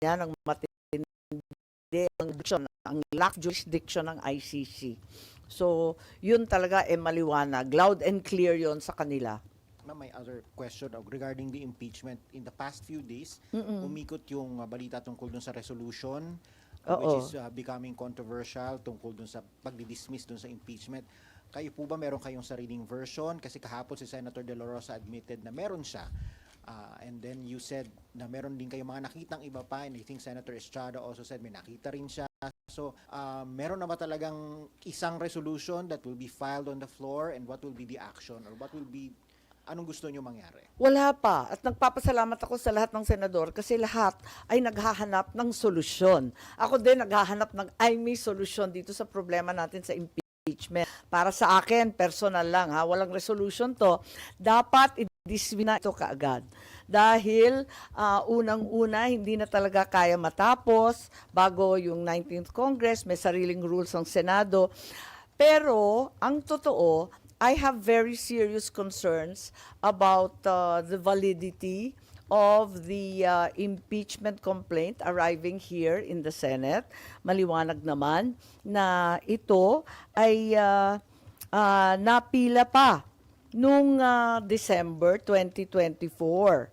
ng matindi ang lack jurisdiction ng ICC. So, yun talaga maliwanag. Loud and clear yun sa kanila. Ma'am, may other question regarding the impeachment. In the past few days, umikot yung balita tungkol dun sa resolution, which is becoming controversial tungkol dun sa pagdi-dismiss dun sa impeachment. Kayo po ba meron kayong sariling version? Kasi kahapon si Senator De La Rosa admitted na meron siya. And then you said na meron din kayong mga nakitang iba pa, and I think Senator Estrada also said may nakita rin siya. So, meron na ba talagang isang resolution that will be filed on the floor, and what will be the action, or what will be, anong gusto nyo mangyari? Wala pa. At nagpapasalamat ako sa lahat ng senador kasi lahat ay naghahanap ng solusyon. Ako din naghahanap ng may solusyon dito sa problema natin sa impeachment. Para sa akin, personal lang ha, walang resolution to. Dapat i-dismiss na ito kaagad. Dahil unang-una, hindi na talaga kaya matapos bago yung 19th Congress, may sariling rules ng Senado. Pero, ang totoo, I have very serious concerns about the validity of the impeachment complaint arriving here in the Senate. Maliwanag naman na ito ay napila pa nung December 2024.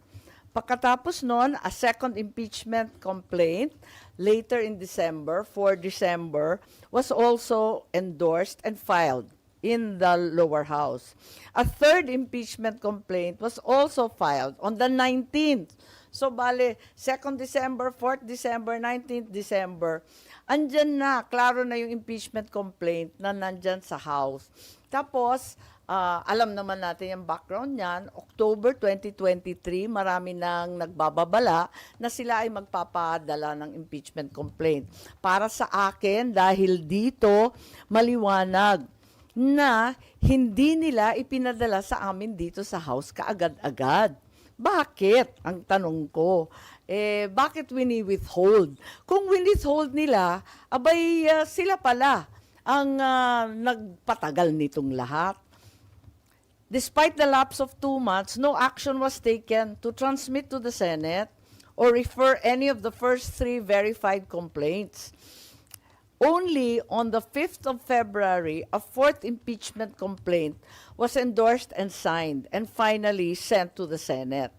Pagkatapos nun, a second impeachment complaint later in December, 4 December, was also endorsed and filed in the lower house. A third impeachment complaint was also filed on the 19th. So, bale, 2nd December, 4th December, 19th December, andyan na, klaro na yung impeachment complaint na nandyan sa house. Tapos, alam naman natin yung background niyan, October 2023, marami nang nagbababala na sila ay magpapadala ng impeachment complaint. Para sa akin, dahil dito, maliwanag na hindi nila ipinadala sa amin dito sa house kaagad-agad. Bakit? Ang tanong ko. Bakit wini-withhold? Kung wini-withhold nila, abay sila pala ang nagpatagal nitong lahat. Despite the lapse of 2 months, no action was taken to transmit to the Senate or refer any of the first 3 verified complaints. Only on the 5th of February, a 4th impeachment complaint was endorsed and signed and finally sent to the Senate.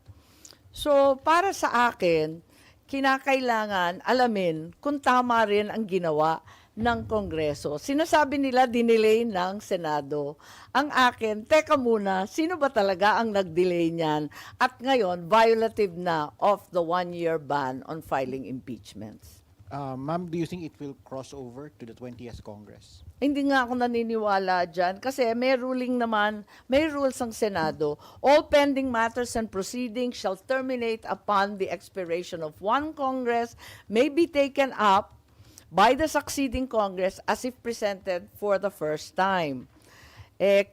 So, para sa akin, kinakailangan alamin kung tama rin ang ginawa ng Kongreso. Sinasabi nila dinelay ng Senado. Ang akin, teka muna, sino ba talaga ang nag-delay niyan? At ngayon, violative na of the 1-year ban on filing impeachments. Ma'am, do you think it will cross over to the 20th Congress? Hindi nga ako naniniwala dyan kasi may ruling naman, may rules ang Senado. All pending matters and proceedings shall terminate upon the expiration of 1 Congress, may be taken up by the succeeding Congress as if presented for the first time.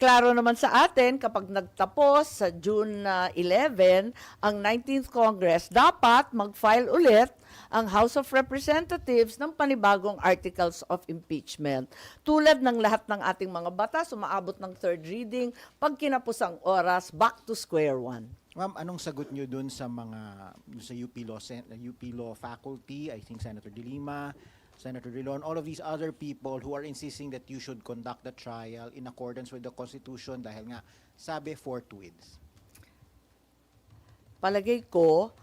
Klaro naman sa atin, kapag nagtapos sa June 11, ang 19th Congress, dapat mag-file ulit ang House of Representatives ng panibagong articles of impeachment. Tulad ng lahat ng ating mga batas, umaabot ng 3rd reading, pag kinapos ang oras, back to square one. Ma'am, anong sagot nyo dun sa mga sa UP Law faculty, I think Senator De Lima, Senator Drilon, all of these other people who are insisting that you should conduct the trial in accordance with the Constitution dahil nga sabi forthwith? Palagay ko,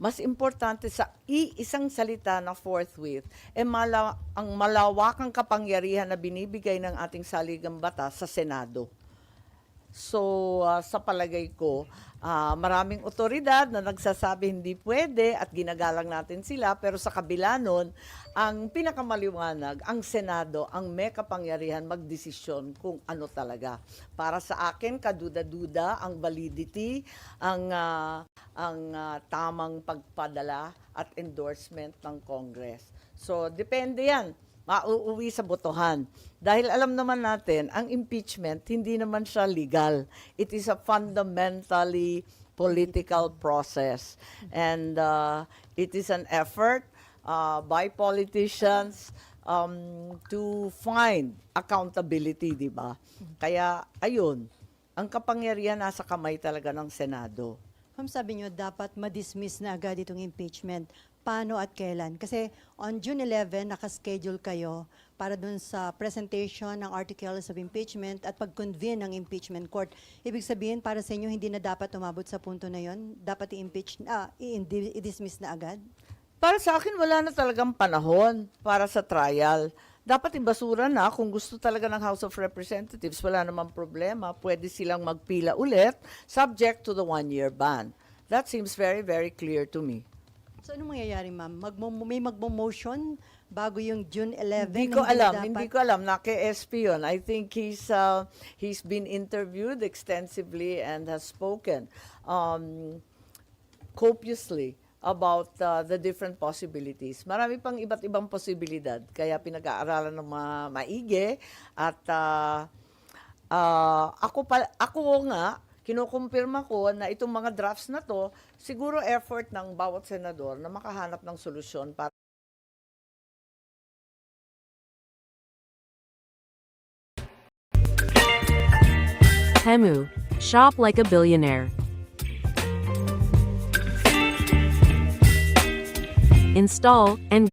mas importante sa isang salita na forthwith, ang malawakang kapangyarihan na binibigay ng ating saligang batas sa Senado. So, sa palagay ko, maraming otoridad na nagsasabi hindi pwede at ginagalang natin sila, pero sa kabila nun, ang pinakamaliwanag, ang Senado, ang may kapangyarihan magdesisyon kung ano talaga. Para sa akin, kaduda-duda ang validity, ang tamang pagpadala at endorsement ng Congress. So, depende yan. Mauuwi sa botohan. Dahil alam naman natin, ang impeachment, hindi naman siya legal. It is a fundamentally political process. And it is an effort by politicians to find accountability, di ba? Kaya, ayun, ang kapangyarihan nasa kamay talaga ng Senado. Ma'am, sabi niyo dapat ma-dismiss na agad itong impeachment. paano at kailan? Kasi on June 11, nakaschedule kayo para dun sa presentation ng articles of impeachment at pag-convene ng impeachment court. Ibig sabihin, para sa inyo, hindi na dapat umabot sa punto na yon? Dapat i-dismiss na agad? Para sa akin, wala na talagang panahon para sa trial. Dapat ibasura na kung gusto talaga ng House of Representatives. Wala namang problema. Pwede silang magpila ulit subject to the one-year ban. That seems very, very clear to me. So, anong mangyayari, ma'am? May magmo-motion bago yung June 11? Hindi ko na alam, dapat- hindi ko alam. Naki-SP yun. I think he's been interviewed extensively and has spoken copiously about the different possibilities. Marami pang iba't ibang posibilidad. Kaya pinag-aaralan ng maigi. At ako nga, kinukumpirma ko na itong mga drafts na to, siguro effort ng bawat senador na makahanap ng solusyon para Temu. Shop like a billionaire. Install and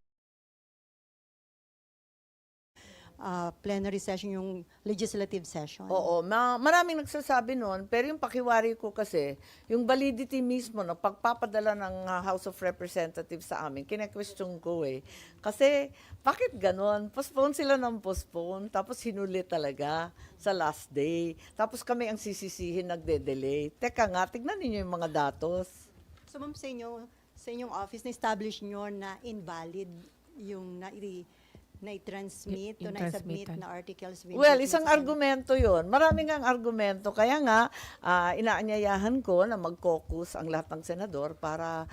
plenary session, yung legislative session. Oo, maraming nagsasabi noon, pero yung pakiwari ko kasi, yung validity mismo, no, pagpapadala ng House of Representatives sa amin, kine-question ko eh. Kasi, bakit ganon? Postpone sila ng postpone, tapos hinuli talaga sa last day. Tapos kami ang sisisihin, nagde-delay. Teka nga, tignan ninyo yung mga datos. So, ma'am, sa inyong office, na-establish nyo na invalid yung na-transmit o Yung na-submit transmitted. na articles of Well, impeachment isang sa Senate? argumento yon. Maraming ang argumento. Kaya nga, inaanyayahan ko na mag-caucus ang lahat ng senador para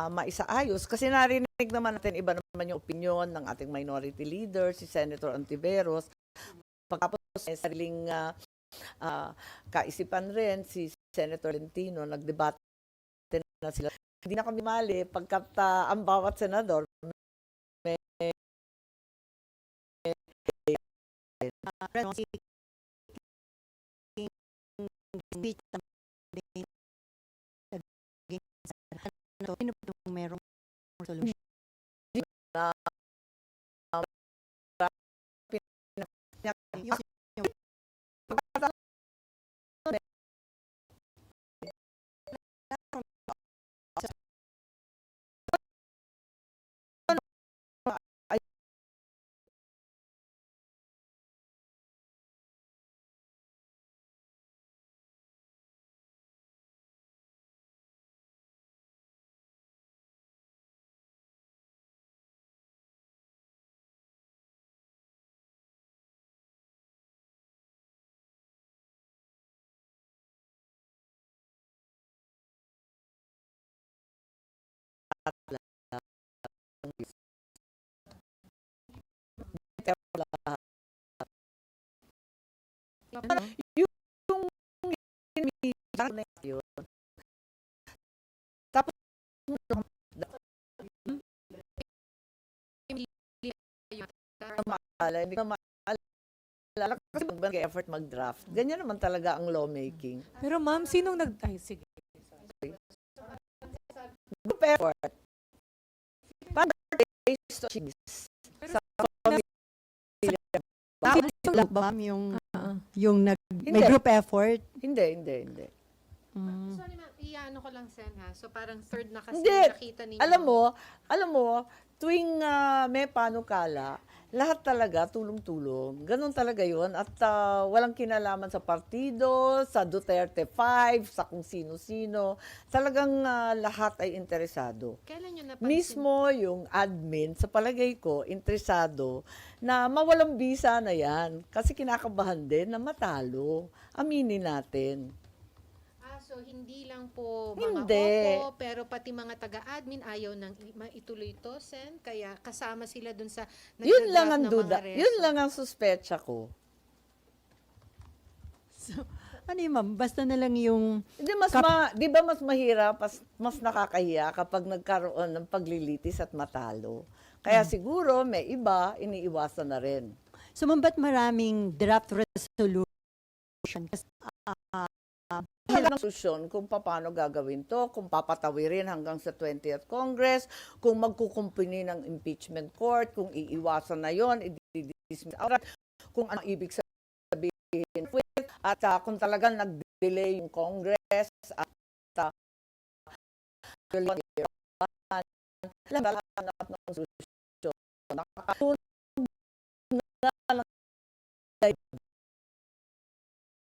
maisaayos. Kasi narinig naman natin, iba naman yung opinion ng ating minority leader, si Senator Antiveros. Pagkapos may sariling kaisipan rin, si Senator Lentino, nagdebate na sila. Hindi na kami mali pagkat ang bawat senador Sino po itong merong solution? yun. Tapos, hindi ko maalala kasi mag-effort mag-draft. Ganyan naman talaga ang lawmaking. Pero ma'am, sinong Ay, sige. Group effort. Para to cheese. Pero Sa Wala ba, ma'am, yung may Hindi. group effort? Hindi. Sorry ma'am, iano ko lang Sen ha. So parang third na kasi Hindi. nakita ninyo. Alam mo, tuwing may panukala, lahat talaga tulong-tulong. Ganon talaga yun. At walang kinalaman sa partido, sa Duterte 5, sa kung sino-sino. Talagang lahat ay interesado. Kailan nyo napansin? Mismo yung admin, sa palagay ko, interesado na mawalang bisa na yan. Kasi kinakabahan din na matalo. Aminin natin. So hindi lang po Hindi. mga opo, pero pati mga taga-admin ayaw nang ituloy ito, Sen. Kaya kasama sila dun sa Yun lang nagda-draft ang ng duda. mga reso. Yun lang ang suspecha ko. So, ano yun, ma'am? Basta na lang yung... Hindi di ba mas mahirap, mas nakakahiya kapag nagkaroon ng paglilitis at matalo. Kaya siguro may iba iniiwasan na rin. So, ma'am, ba't maraming draft resolution? Kasi, ng solusyon kung paano gagawin to, kung papatawirin hanggang sa 20th Congress, kung magkukumpuni ng impeachment court, kung iiwasan na yon, i-dismiss outright, kung ano ibig sabihin with, at kung talagang nag-delay yung Congress at lahat ng solusyon. Nakakasunod nga lang